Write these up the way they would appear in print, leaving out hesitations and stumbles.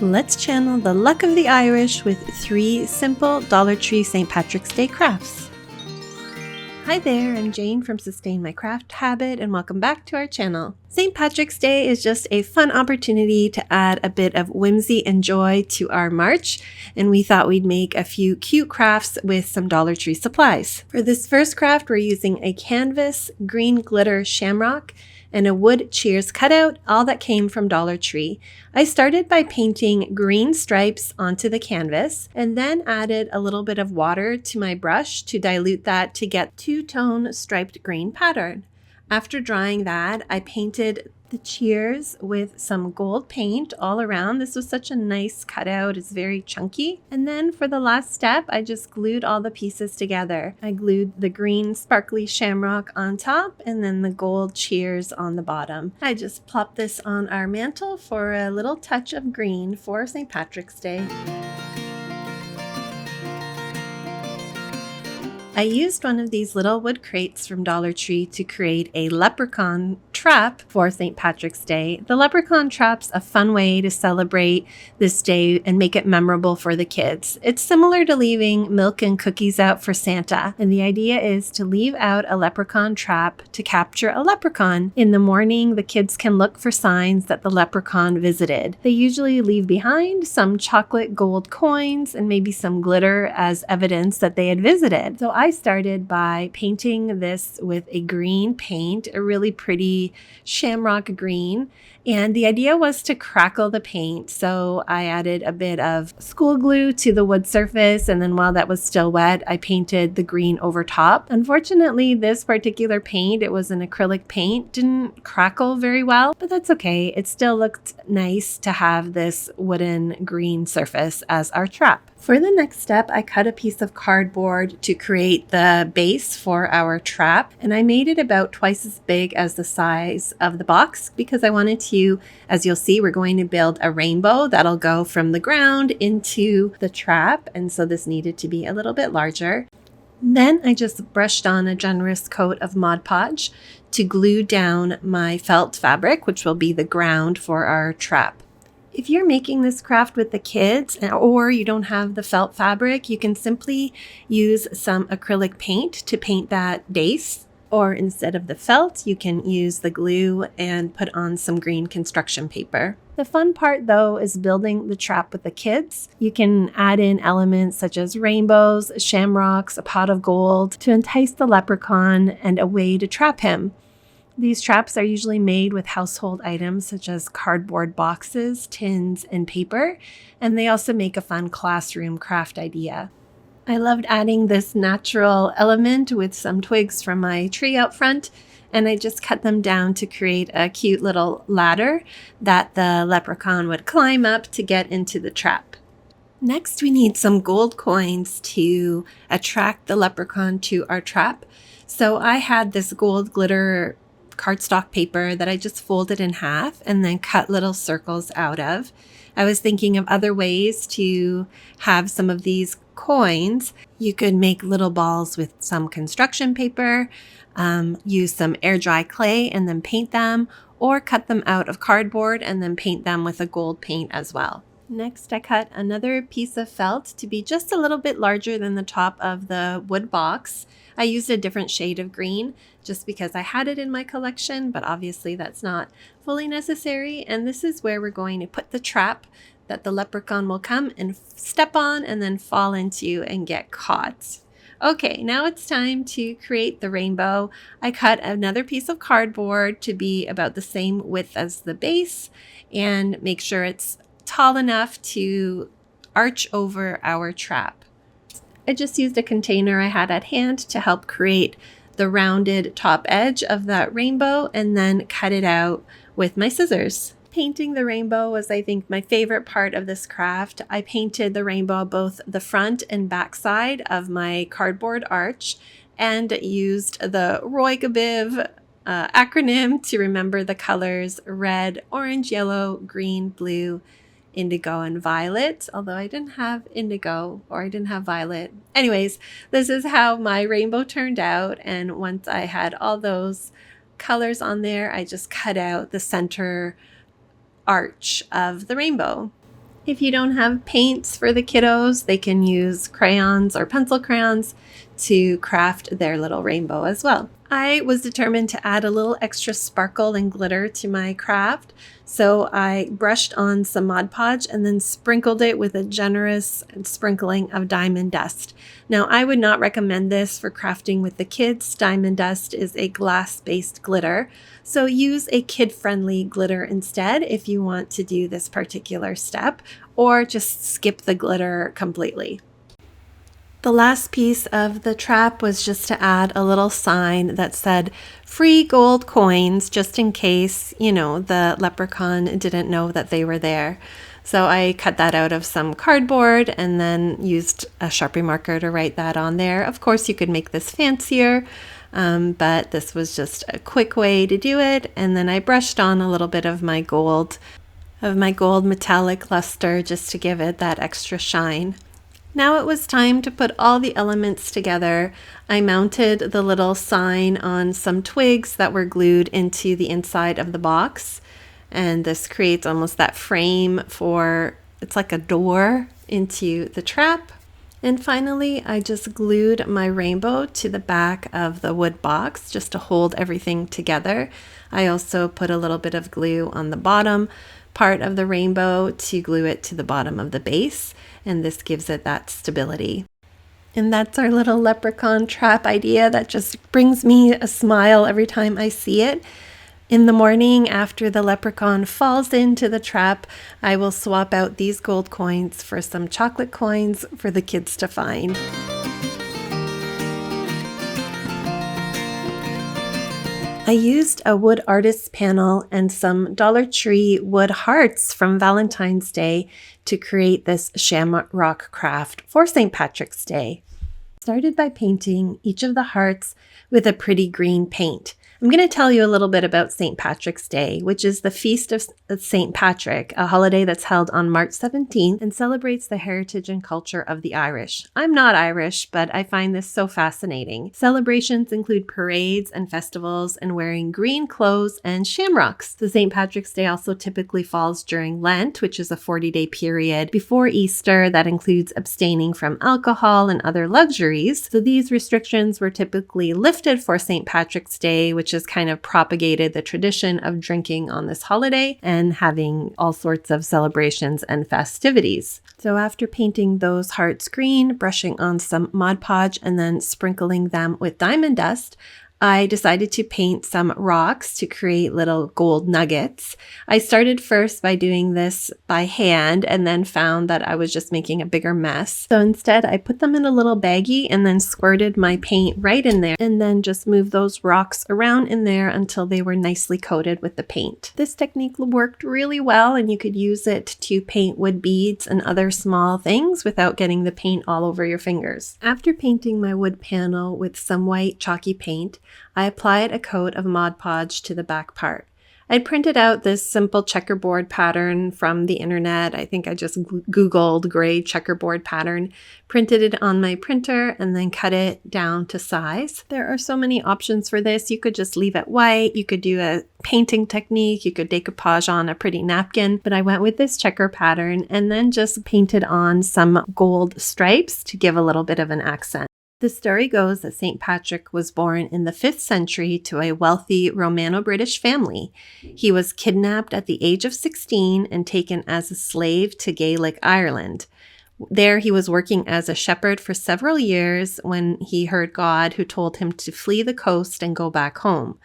Let's channel the luck of the Irish with 3 simple Dollar Tree St. Patrick's Day crafts. Hi there, I'm Jane from Sustain My Craft Habit and welcome back to our channel. St. Patrick's Day is just a fun opportunity to add a bit of whimsy and joy to our March, and we thought we'd make a few cute crafts with some Dollar Tree supplies. For this first craft, we're using a canvas, green glitter shamrock, and a wood cheers cutout, all that came from Dollar Tree. I started by painting green stripes onto the canvas and then added a little bit of water to my brush to dilute that to get two-tone striped green pattern. After drying that, I painted the cheers with some gold paint all around. This was such a nice cutout. It's very chunky. And then for the last step, I just glued all the pieces together. I glued the green sparkly shamrock on top and then the gold cheers on the bottom. I just plopped this on our mantle for a little touch of green for St. Patrick's Day. I used one of these little wood crates from Dollar Tree to create a leprechaun trap for St. Patrick's Day. The leprechaun trap's a fun way to celebrate this day and make it memorable for the kids. It's similar to leaving milk and cookies out for Santa, and the idea is to leave out a leprechaun trap to capture a leprechaun. In the morning, the kids can look for signs that the leprechaun visited. They usually leave behind some chocolate gold coins and maybe some glitter as evidence that they had visited. So I started by painting this with a green paint, a really pretty shamrock green, and the idea was to crackle the paint. So I added a bit of school glue to the wood surface, and then while that was still wet, I painted the green over top. Unfortunately, this particular paint, it was an acrylic paint, didn't crackle very well, but that's okay. It still looked nice to have this wooden green surface as our trap. For the next step, I cut a piece of cardboard to create the base for our trap, and I made it about twice as big as the size of the box because I wanted to, as you'll see, we're going to build a rainbow that'll go from the ground into the trap, and so this needed to be a little bit larger. Then I just brushed on a generous coat of Mod Podge to glue down my felt fabric, which will be the ground for our trap. If you're making this craft with the kids or you don't have the felt fabric, you can simply use some acrylic paint to paint that base. Or instead of the felt, you can use the glue and put on some green construction paper. The fun part, though, is building the trap with the kids. You can add in elements such as rainbows, shamrocks, a pot of gold to entice the leprechaun and a way to trap him. These traps are usually made with household items such as cardboard boxes, tins, and paper, and they also make a fun classroom craft idea. I loved adding this natural element with some twigs from my tree out front, and I just cut them down to create a cute little ladder that the leprechaun would climb up to get into the trap. Next, we need some gold coins to attract the leprechaun to our trap. So I had this gold glitter cardstock paper that I just folded in half and then cut little circles out of. I was thinking of other ways to have some of these coins. You could make little balls with some construction paper, use some air dry clay and then paint them, or cut them out of cardboard and then paint them with a gold paint as well. Next, I cut another piece of felt to be just a little bit larger than the top of the wood box. I used a different shade of green just because I had it in my collection, but obviously that's not fully necessary. And this is where we're going to put the trap that the leprechaun will come and step on and then fall into and get caught. Okay, now it's time to create the rainbow. I cut another piece of cardboard to be about the same width as the base and make sure it's tall enough to arch over our trap. I just used a container I had at hand to help create the rounded top edge of that rainbow and then cut it out with my scissors. Painting the rainbow was, I think, my favorite part of this craft. I painted the rainbow both the front and back side of my cardboard arch and used the Roy-Gabiv acronym to remember the colors red, orange, yellow, green, blue, indigo, and violet, although I didn't have indigo or I didn't have violet. Anyways, this is how my rainbow turned out, and once I had all those colors on there, I just cut out the center arch of the rainbow. If you don't have paints for the kiddos, they can use crayons or pencil crayons to craft their little rainbow as well. I was determined to add a little extra sparkle and glitter to my craft, so I brushed on some Mod Podge and then sprinkled it with a generous sprinkling of diamond dust. Now, I would not recommend this for crafting with the kids. Diamond dust is a glass-based glitter, so use a kid-friendly glitter instead if you want to do this particular step, or just skip the glitter completely. The last piece of the trap was just to add a little sign that said free gold coins, just in case, the leprechaun didn't know that they were there. So I cut that out of some cardboard and then used a Sharpie marker to write that on there. Of course, you could make this fancier, but this was just a quick way to do it. And then I brushed on a little bit of my gold metallic luster just to give it that extra shine. Now it was time to put all the elements together. I mounted the little sign on some twigs that were glued into the inside of the box. And this creates almost that frame it's like a door into the trap. And finally, I just glued my rainbow to the back of the wood box just to hold everything together. I also put a little bit of glue on the bottom part of the rainbow to glue it to the bottom of the base, and this gives it that stability. And that's our little leprechaun trap idea that just brings me a smile every time I see it. In the morning, after the leprechaun falls into the trap, I will swap out these gold coins for some chocolate coins for the kids to find. I used a wood artist's panel and some Dollar Tree wood hearts from Valentine's Day to create this shamrock craft for St. Patrick's Day. I started by painting each of the hearts with a pretty green paint. I'm going to tell you a little bit about St. Patrick's Day, which is the feast of St. Patrick, a holiday that's held on March 17th and celebrates the heritage and culture of the Irish. I'm not Irish, but I find this so fascinating. Celebrations include parades and festivals and wearing green clothes and shamrocks. So St. Patrick's Day also typically falls during Lent, which is a 40-day period before Easter that includes abstaining from alcohol and other luxuries. So these restrictions were typically lifted for St. Patrick's Day, which has kind of propagated the tradition of drinking on this holiday and having all sorts of celebrations and festivities. So after painting those hearts green, brushing on some Mod Podge, and then sprinkling them with diamond dust, I decided to paint some rocks to create little gold nuggets. I started first by doing this by hand and then found that I was just making a bigger mess. So instead, I put them in a little baggie and then squirted my paint right in there and then just moved those rocks around in there until they were nicely coated with the paint. This technique worked really well, and you could use it to paint wood beads and other small things without getting the paint all over your fingers. After painting my wood panel with some white chalky paint, I applied a coat of Mod Podge to the back part. I'd printed out this simple checkerboard pattern from the internet. I think I just Googled gray checkerboard pattern, printed it on my printer, and then cut it down to size. There are so many options for this. You could just leave it white. You could do a painting technique. You could decoupage on a pretty napkin, but I went with this checker pattern and then just painted on some gold stripes to give a little bit of an accent. The story goes that St. Patrick was born in the 5th century to a wealthy Romano-British family. He was kidnapped at the age of 16 and taken as a slave to Gaelic Ireland. There he was working as a shepherd for several years when he heard God, who told him to flee the coast and go back home.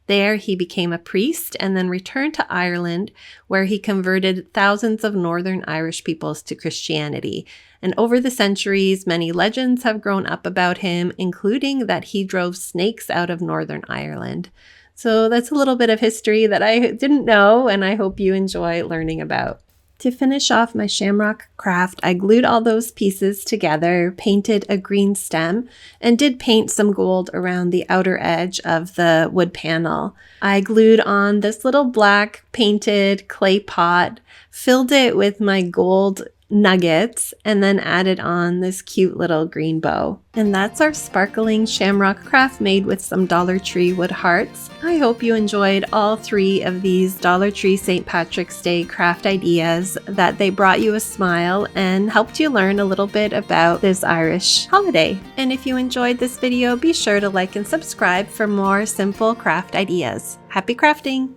There he became a priest and then returned to Ireland, where he converted thousands of Northern Irish peoples to Christianity. And over the centuries, many legends have grown up about him, including that he drove snakes out of Northern Ireland. So that's a little bit of history that I didn't know, and I hope you enjoy learning about. To finish off my shamrock craft, I glued all those pieces together, painted a green stem, and did paint some gold around the outer edge of the wood panel. I glued on this little black painted clay pot, filled it with my gold nuggets and then added on this cute little green bow. And that's our sparkling shamrock craft made with some Dollar Tree wood hearts. I hope you enjoyed all 3 of these Dollar Tree St. Patrick's Day craft ideas, that they brought you a smile and helped you learn a little bit about this Irish holiday. And if you enjoyed this video, be sure to like and subscribe for more simple craft ideas. Happy crafting!